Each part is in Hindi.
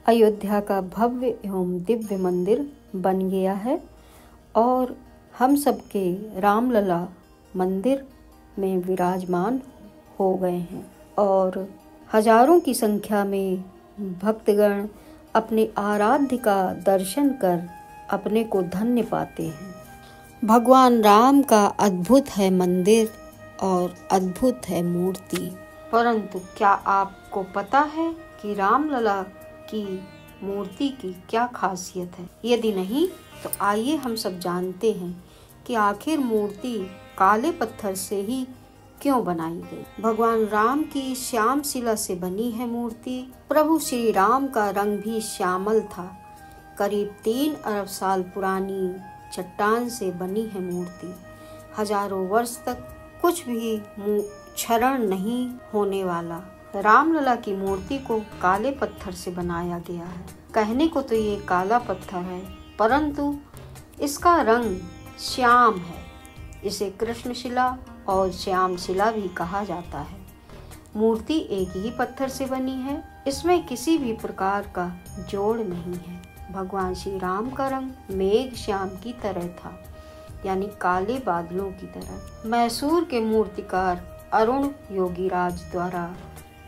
अयोध्या का भव्य एवं दिव्य मंदिर बन गया है और हम सबके रामलला मंदिर में विराजमान हो गए हैं और हजारों की संख्या में भक्तगण अपने आराध्य का दर्शन कर अपने को धन्य पाते हैं। भगवान राम का अद्भुत है मंदिर और अद्भुत है मूर्ति। परंतु क्या आपको पता है कि रामलला की मूर्ति की क्या खासियत है? यदि नहीं तो आइए हम सब जानते हैं कि आखिर मूर्ति काले पत्थर से ही क्यों बनाई गई। भगवान राम की श्याम शिला से बनी है मूर्ति। प्रभु श्री राम का रंग भी श्यामल था। करीब 3 अरब साल पुरानी चट्टान से बनी है मूर्ति। हजारों वर्ष तक कुछ भी क्षरण नहीं होने वाला। रामलला की मूर्ति को काले पत्थर से बनाया गया है। कहने को तो ये काला पत्थर है, परंतु इसका रंग श्याम है। इसे कृष्ण शिला और श्याम शिला भी कहा जाता है। मूर्ति एक ही पत्थर से बनी है, इसमें किसी भी प्रकार का जोड़ नहीं है। भगवान श्री राम का रंग मेघ श्याम की तरह था, यानी काले बादलों की तरह। मैसूर के मूर्तिकार अरुण योगीराज द्वारा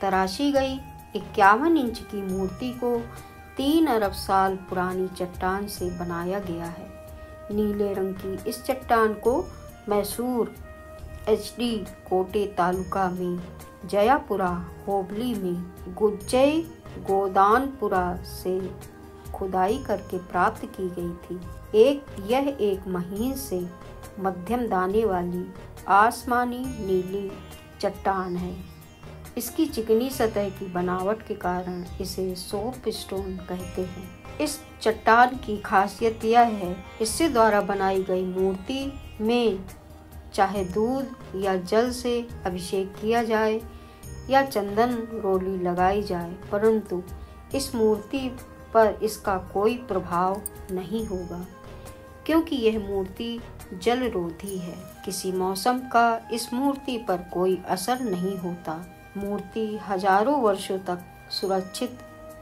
तराशी गई 51 इंच की मूर्ति को 3 अरब साल पुरानी चट्टान से बनाया गया है। नीले रंग की इस चट्टान को मैसूर HD कोटे तालुका में जयापुरा होबली में गुज्जई गोदानपुरा से खुदाई करके प्राप्त की गई थी। यह एक महीन से मध्यम दाने वाली आसमानी नीली चट्टान है। इसकी चिकनी सतह की बनावट के कारण इसे सोप स्टोन कहते हैं। इस चट्टान की खासियत यह है, इससे द्वारा बनाई गई मूर्ति में चाहे दूध या जल से अभिषेक किया जाए या चंदन रोली लगाई जाए, परंतु इस मूर्ति पर इसका कोई प्रभाव नहीं होगा, क्योंकि यह मूर्ति जल रोधी है। किसी मौसम का इस मूर्ति पर कोई असर नहीं होता। मूर्ति हजारों वर्षों तक सुरक्षित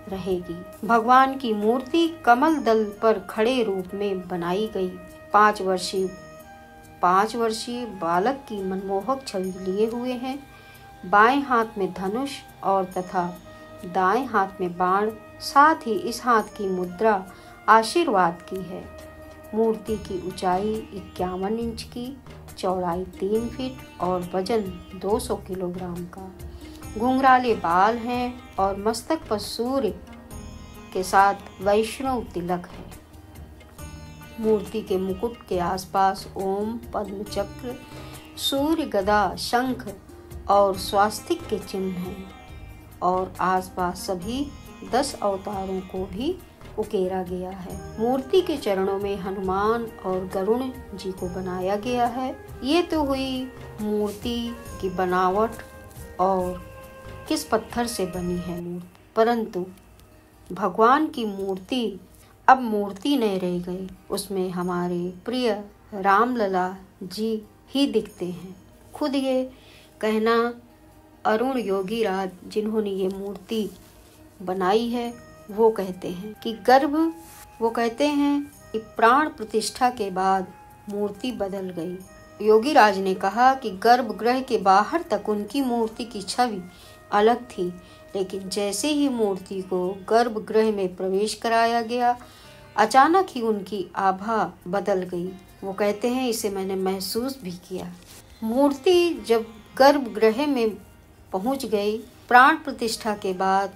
रहेगी। भगवान की मूर्ति कमल दल पर खड़े रूप में बनाई गई। 5 वर्षीय बालक की मनमोहक छवि लिए हुए हैं। बाएं हाथ में धनुष और तथा दाएं हाथ में बाण, साथ ही इस हाथ की मुद्रा आशीर्वाद की है। मूर्ति की ऊंचाई 51 इंच की, चौड़ाई 3 फीट और वजन 200 किलोग्राम का। घुंघराले बाल हैं और मस्तक पर सूर्य के साथ वैष्णव तिलक है। मूर्ति के मुकुट के आसपास ओम, पद्म चक्र, सूर्य, गदा, शंख और स्वास्तिक के चिन्ह हैं और आसपास सभी 10 अवतारों को भी उकेरा गया है। मूर्ति के चरणों में हनुमान और गरुड़ जी को बनाया गया है। ये तो हुई मूर्ति की बनावट और किस पत्थर से बनी है मूर्ति, परंतु भगवान की मूर्ति अब मूर्ति नहीं रह गई, उसमें हमारे प्रिय रामलला जी ही दिखते हैं। खुद ये कहना अरुण योगीराज, जिन्होंने ये मूर्ति बनाई है, वो कहते हैं कि प्राण प्रतिष्ठा के बाद मूर्ति बदल गई। योगीराज ने कहा कि गर्भगृह के बाहर तक उनकी मूर्ति की छवि अलग थी, लेकिन जैसे ही मूर्ति को गर्भगृह में प्रवेश कराया गया, अचानक ही उनकी आभा बदल गई। वो कहते हैं, इसे मैंने महसूस भी किया। मूर्ति जब गर्भगृह में पहुंच गई, प्राण प्रतिष्ठा के बाद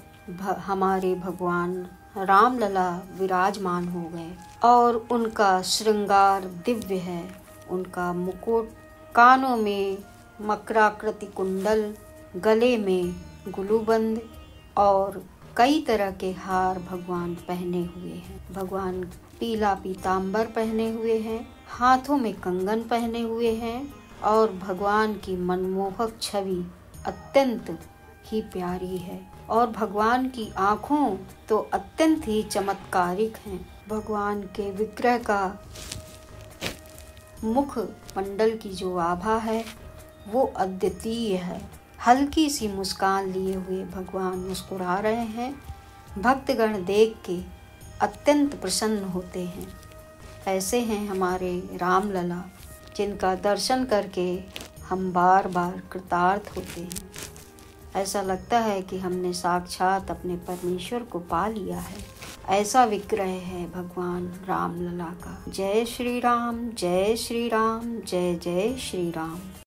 हमारे भगवान रामलला विराजमान हो गए और उनका श्रृंगार दिव्य है। उनका मुकुट, कानों में मकराकृति कुंडल, गले में गुलूबंद और कई तरह के हार भगवान पहने हुए हैं। भगवान पीला पीतांबर पहने हुए हैं, हाथों में कंगन पहने हुए हैं और भगवान की मनमोहक छवि अत्यंत ही प्यारी है और भगवान की आँखों तो अत्यंत ही चमत्कारिक हैं। भगवान के विग्रह का मुख मंडल की जो आभा है वो अद्वितीय है। हल्की सी मुस्कान लिए हुए भगवान मुस्कुरा रहे हैं भक्तगण देख के अत्यंत प्रसन्न होते हैं। ऐसे हैं हमारे रामलला, जिनका दर्शन करके हम बार बार कृतार्थ होते हैं। ऐसा लगता है कि हमने साक्षात अपने परमेश्वर को पा लिया है। ऐसा विग्रह है भगवान रामलला का। जय श्री राम, जय श्री राम, जय जय श्री राम।